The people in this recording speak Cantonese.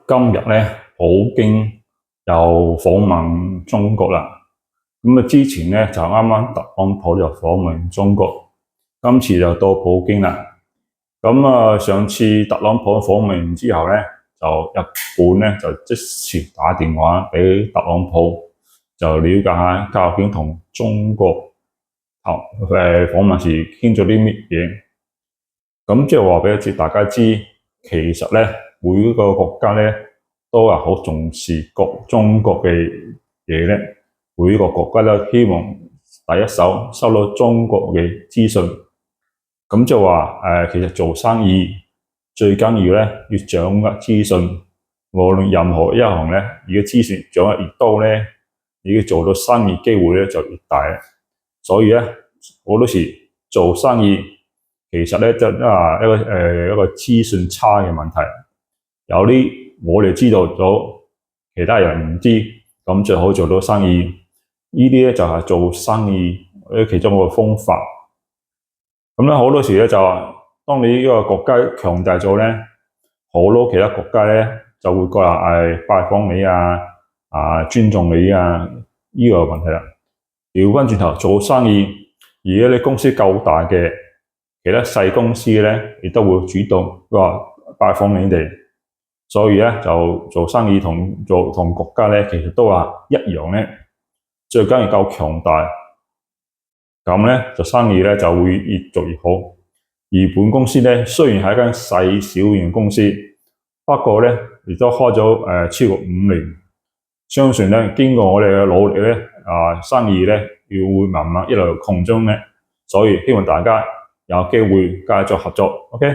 今日咧，普京又訪問中國啦。之前咧就啱啱特朗普就訪問中國，今次就到普京啦。上次特朗普訪問之後咧，就日本咧就即時打電話俾特朗普，就了解下究竟同中國訪問時傾咗啲乜嘢。即係話俾大家知，其實咧每個國家咧都係好重視中國嘅嘢咧，每個國家都希望第一手收到中國嘅資訊。即係話其實做生意最緊要咧要掌握資訊，無論任何一行咧，如果資訊掌握越多咧，你做到生意機會咧就越大。所以咧好多時做生意其實咧就一個資訊差嘅問題，有啲我哋知道咗，其他人唔知，咁最好做到生意。呢啲咧就係做生意其中一個方法。好多時咧就當你呢個國家強大咗咧，好多其他國家咧就會過嚟拜訪你尊重你呢個問題啦。調返轉頭做生意，如果你公司夠大嘅，其他細公司咧亦都會主動拜訪你哋。所以咧就做生意同國家咧其實都係一樣咧，最緊要夠強大。咁咧就生意咧就會越做越好。而本公司咧雖然係一間細小型公司，不過咧亦都開咗超過5年，相信咧經過我哋嘅努力咧，生意咧會慢慢一路擴張咧，所以希望大家有機會繼續合作。OK。